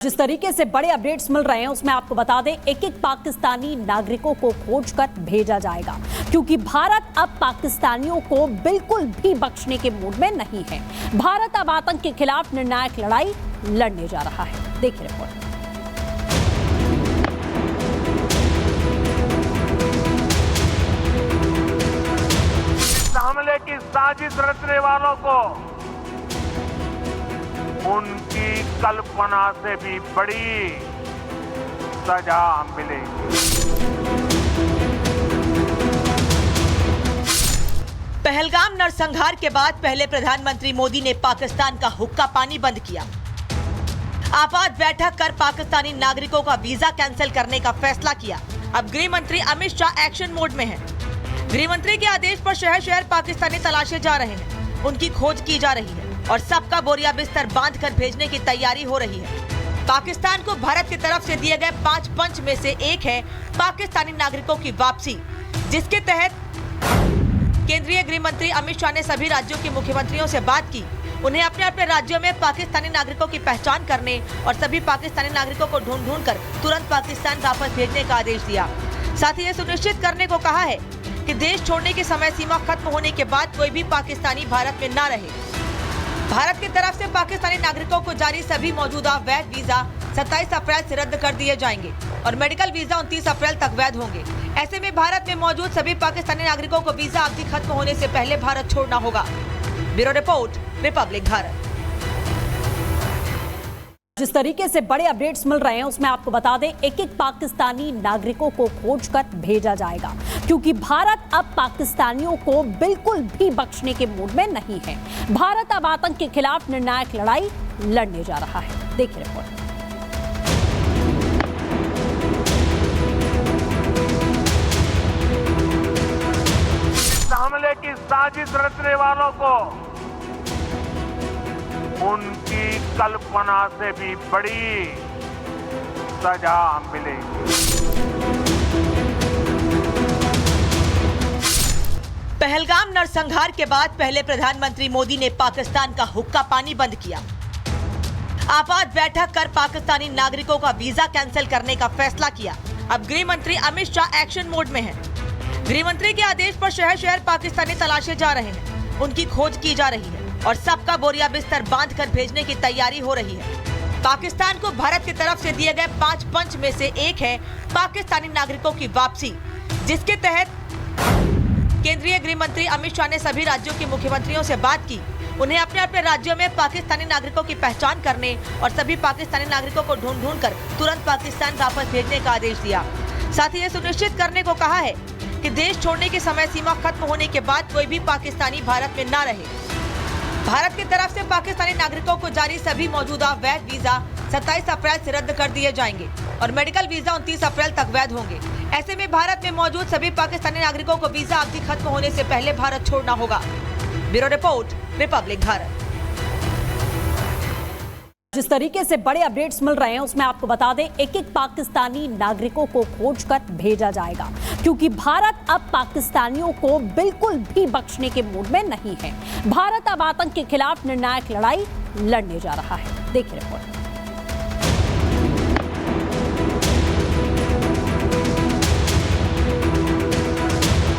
जिस तरीके से बड़े अपडेट्स मिल रहे हैं उसमें आपको बता दें एक एक पाकिस्तानी नागरिकों को खोजकर भेजा जाएगा, क्योंकि भारत अब पाकिस्तानियों को बिल्कुल भी बख्शने के मूड में नहीं है। भारत अब आतंक के खिलाफ निर्णायक लड़ाई लड़ने जा रहा है। देखिए रिपोर्ट। इस हमले की साजिश रचने वालों को उनकी कल्पना से भी बड़ी सजा मिलेगी। पहलगाम नरसंहार के बाद पहले प्रधानमंत्री मोदी ने पाकिस्तान का हुक्का पानी बंद किया। आपात बैठक कर पाकिस्तानी नागरिकों का वीजा कैंसिल करने का फैसला किया। अब गृह मंत्री अमित शाह एक्शन मोड में हैं। गृह मंत्री के आदेश पर शहर शहर पाकिस्तानी तलाशे जा रहे हैं, उनकी खोज की जा रही है और सबका बोरिया बिस्तर बांधकर भेजने की तैयारी हो रही है। पाकिस्तान को भारत की तरफ से दिए गए 5 पंच में से एक है पाकिस्तानी नागरिकों की वापसी, जिसके तहत केंद्रीय गृह मंत्री अमित शाह ने सभी राज्यों के मुख्यमंत्रियों से बात की। उन्हें अपने अपने राज्यों में पाकिस्तानी नागरिकों की पहचान करने और सभी पाकिस्तानी नागरिकों को ढूंढ कर तुरंत पाकिस्तान वापस भेजने का आदेश दिया। साथ ही यह सुनिश्चित करने को कहा है कि देश छोड़ने की समय सीमा खत्म होने के बाद कोई भी पाकिस्तानी भारत में न रहे। भारत की तरफ से पाकिस्तानी नागरिकों को जारी सभी मौजूदा वैध वीजा 27 अप्रैल से रद्द कर दिए जाएंगे और मेडिकल वीजा 29 अप्रैल तक वैध होंगे। ऐसे में भारत में मौजूद सभी पाकिस्तानी नागरिकों को वीजा अवधि खत्म होने से पहले भारत छोड़ना होगा। Bureau report, Republic Bharat. जिस तरीके से बड़े अपडेट्स मिल रहे हैं उसमें आपको बता दें एक एक पाकिस्तानी नागरिकों को खोजकर भेजा जाएगा, क्योंकि भारत अब पाकिस्तानियों को बिल्कुल भी बख्शने के मूड में नहीं है। भारत अब आतंक के खिलाफ निर्णायक लड़ाई लड़ने जा रहा है। देखिए रिपोर्ट। इस हमले की साजिश रचने वालों को उनकी कल्पना से भी बड़ी सजा मिलेगी। पहलगाम नरसंहार के बाद पहले प्रधानमंत्री मोदी ने पाकिस्तान का हुक्का पानी बंद किया। आपात बैठक कर पाकिस्तानी नागरिकों का वीजा कैंसिल करने का फैसला किया। अब गृह मंत्री अमित शाह एक्शन मोड में हैं। गृह मंत्री के आदेश पर शहर शहर पाकिस्तानी तलाशे जा रहे हैं, उनकी खोज की जा रही है और सबका बोरिया बिस्तर बांधकर भेजने की तैयारी हो रही है। पाकिस्तान को भारत की तरफ से दिए गए 5 पंच में से एक है पाकिस्तानी नागरिकों की वापसी, जिसके तहत केंद्रीय गृह मंत्री अमित शाह ने सभी राज्यों के मुख्यमंत्रियों से बात की। उन्हें अपने अपने राज्यों में पाकिस्तानी नागरिकों की पहचान करने और सभी पाकिस्तानी नागरिकों को ढूंढ कर तुरंत पाकिस्तान वापस भेजने का आदेश दिया। साथ ही यह सुनिश्चित करने को कहा है कि देश छोड़ने की समय सीमा खत्म होने के बाद कोई भी पाकिस्तानी भारत में न रहे। भारत की तरफ से पाकिस्तानी नागरिकों को जारी सभी मौजूदा वैध वीजा 27 अप्रैल से रद्द कर दिए जाएंगे और मेडिकल वीजा 29 अप्रैल तक वैध होंगे। ऐसे में भारत में मौजूद सभी पाकिस्तानी नागरिकों को वीजा अवधि खत्म होने से पहले भारत छोड़ना होगा। Bureau report, Republic Bharat. जिस तरीके से बड़े अपडेट्स मिल रहे हैं उसमें आपको बता दें एक एक पाकिस्तानी नागरिकों को खोजकर भेजा जाएगा, क्योंकि भारत अब पाकिस्तानियों को बिल्कुल भी बख्शने के मूड में नहीं है। भारत अब आतंक के खिलाफ निर्णायक लड़ाई लड़ने जा रहा है। देखिए रिपोर्ट।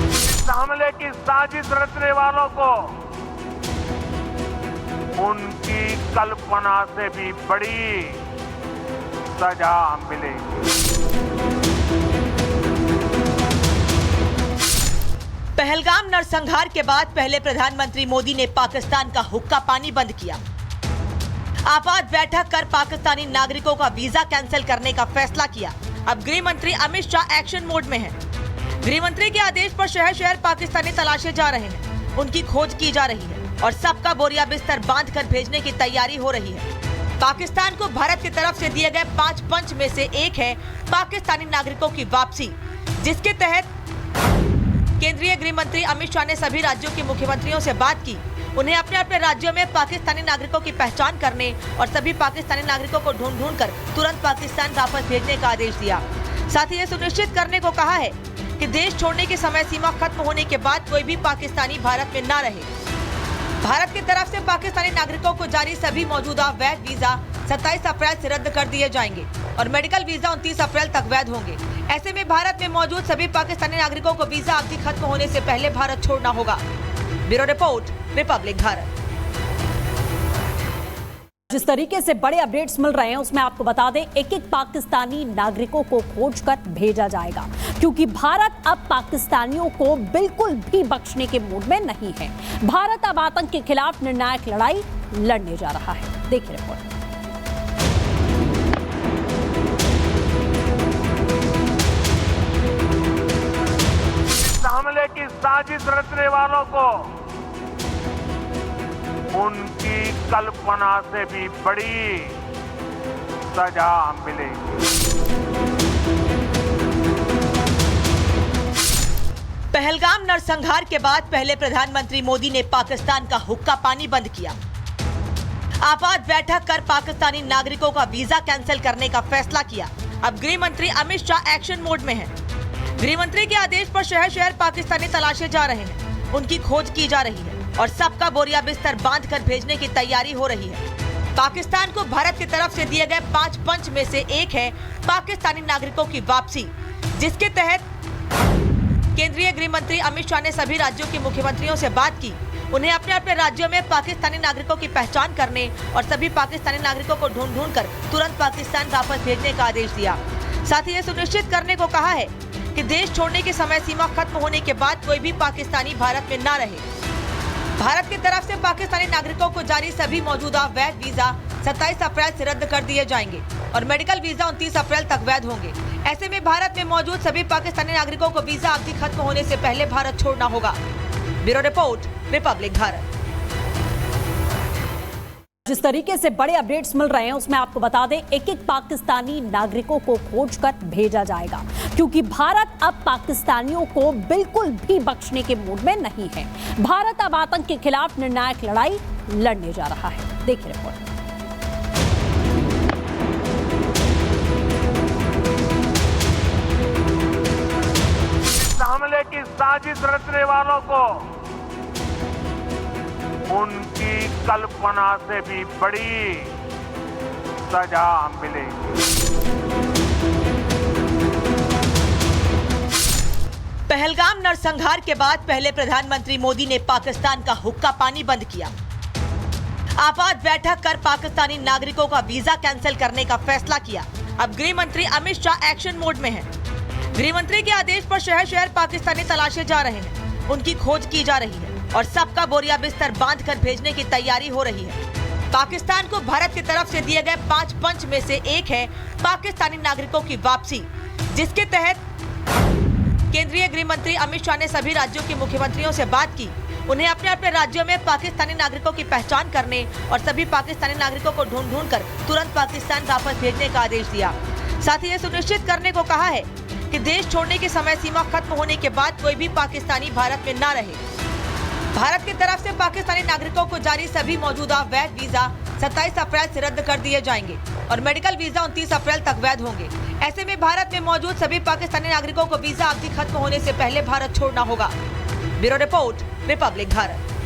इस हमले की साजिश रचने वालों को उनकी कल्पना से भी बड़ी सजा मिलेगी। पहलगाम नरसंहार के बाद पहले प्रधानमंत्री मोदी ने पाकिस्तान का हुक्का पानी बंद किया। आपात बैठक कर पाकिस्तानी नागरिकों का वीजा कैंसिल करने का फैसला किया। अब गृह मंत्री अमित शाह एक्शन मोड में हैं। गृह मंत्री के आदेश पर शहर शहर पाकिस्तानी तलाशे जा रहे हैं, उनकी खोज की जा रही है और सबका बोरिया बिस्तर बांधकर भेजने की तैयारी हो रही है। पाकिस्तान को भारत की तरफ से दिए गए 5 पंच में से एक है पाकिस्तानी नागरिकों की वापसी, जिसके तहत केंद्रीय गृह मंत्री अमित शाह ने सभी राज्यों के मुख्यमंत्रियों से बात की। उन्हें अपने अपने राज्यों में पाकिस्तानी नागरिकों की पहचान करने और सभी पाकिस्तानी नागरिकों को ढूंढ कर तुरंत पाकिस्तान वापस भेजने का आदेश दिया। साथ ही यह सुनिश्चित करने को कहा है कि देश छोड़ने की समय सीमा खत्म होने के बाद कोई भी पाकिस्तानी भारत में न रहे। भारत की तरफ से पाकिस्तानी नागरिकों को जारी सभी मौजूदा वैध वीजा 27 अप्रैल से रद्द कर दिए जाएंगे और मेडिकल वीजा 29 अप्रैल तक वैध होंगे। ऐसे में भारत में मौजूद सभी पाकिस्तानी नागरिकों को वीजा अवधि खत्म होने से पहले भारत छोड़ना होगा। Bureau report, Republic Bharat. जिस तरीके से बड़े अपडेट्स मिल रहे हैं उसमें आपको बता दें, एक एक पाकिस्तानी नागरिकों को खोजकर भेजा जाएगा, क्योंकि भारत अब पाकिस्तानियों को बिल्कुल भी बख्शने के मूड में नहीं है। भारत अब आतंक के खिलाफ निर्णायक लड़ाई लड़ने जा रहा है। देखिए रिपोर्ट। इस हमले की साजिश रचने वालों को उनकी कल्पना से भी बड़ी सजा मिलेगी। पहलगाम नरसंहार के बाद पहले प्रधानमंत्री मोदी ने पाकिस्तान का हुक्का पानी बंद किया। आपात बैठक कर पाकिस्तानी नागरिकों का वीजा कैंसिल करने का फैसला किया। अब गृह मंत्री अमित शाह एक्शन मोड में हैं। गृह मंत्री के आदेश पर शहर शहर पाकिस्तानी तलाशे जा रहे हैं, उनकी खोज की जा रही है और सबका बोरिया बिस्तर बांध कर भेजने की तैयारी हो रही है। पाकिस्तान को भारत की तरफ से दिए गए 5 पंच में से एक है पाकिस्तानी नागरिकों की वापसी, जिसके तहत केंद्रीय गृह मंत्री अमित शाह ने सभी राज्यों के मुख्यमंत्रियों से बात की। उन्हें अपने अपने राज्यों में पाकिस्तानी नागरिकों की पहचान करने और सभी पाकिस्तानी नागरिकों को ढूंढ कर तुरंत पाकिस्तान वापस भेजने का आदेश दिया। साथ ही यह सुनिश्चित करने को कहा है कि देश छोड़ने की समय सीमा खत्म होने के बाद कोई भी पाकिस्तानी भारत में न रहे। भारत की तरफ से पाकिस्तानी नागरिकों को जारी सभी मौजूदा वैध वीजा 27 अप्रैल से रद्द कर दिए जाएंगे और मेडिकल वीजा 29 अप्रैल तक वैध होंगे। ऐसे में भारत में मौजूद सभी पाकिस्तानी नागरिकों को वीजा अवधि खत्म होने से पहले भारत छोड़ना होगा। Bureau report, Republic Bharat. जिस तरीके से बड़े अपडेट्स मिल रहे हैं उसमें आपको बता दें, एक एक पाकिस्तानी नागरिकों को खोजकर भेजा जाएगा, क्योंकि भारत अब पाकिस्तानियों को बिल्कुल भी बख्शने के मूड में नहीं है। भारत अब आतंक के खिलाफ निर्णायक लड़ाई लड़ने जा रहा है। देखिए रिपोर्ट। इस हमले की साजिश रचने वालों को उनकी कल्पना से भी बड़ी सजा मिलेगी। पहलगाम नरसंहार के बाद पहले प्रधानमंत्री मोदी ने पाकिस्तान का हुक्का पानी बंद किया। आपात बैठक कर पाकिस्तानी नागरिकों का वीजा कैंसिल करने का फैसला किया। अब गृह मंत्री अमित शाह एक्शन मोड में हैं। गृह मंत्री के आदेश पर शहर शहर पाकिस्तानी तलाशे जा रहे हैं, उनकी खोज की जा रही है और सबका बोरिया बिस्तर बांध कर भेजने की तैयारी हो रही है। पाकिस्तान को भारत की तरफ से दिए गए 5 पंच में से एक है पाकिस्तानी नागरिकों की वापसी, जिसके तहत केंद्रीय गृह मंत्री अमित शाह ने सभी राज्यों के मुख्यमंत्रियों से बात की। उन्हें अपने अपने राज्यों में पाकिस्तानी नागरिकों की पहचान करने और सभी पाकिस्तानी नागरिकों को ढूंढ कर तुरंत पाकिस्तान वापस भेजने का आदेश दिया। साथ ही यह सुनिश्चित करने को कहा है कि देश छोड़ने की समय सीमा खत्म होने के बाद कोई भी पाकिस्तानी भारत में न रहे। भारत की तरफ से पाकिस्तानी नागरिकों को जारी सभी मौजूदा वैध वीजा 27 अप्रैल से रद्द कर दिए जाएंगे और मेडिकल वीजा 29 अप्रैल तक वैध होंगे। ऐसे में भारत में मौजूद सभी पाकिस्तानी नागरिकों को वीजा अवधि खत्म होने से पहले भारत छोड़ना होगा। Bureau report, Republic Bharat.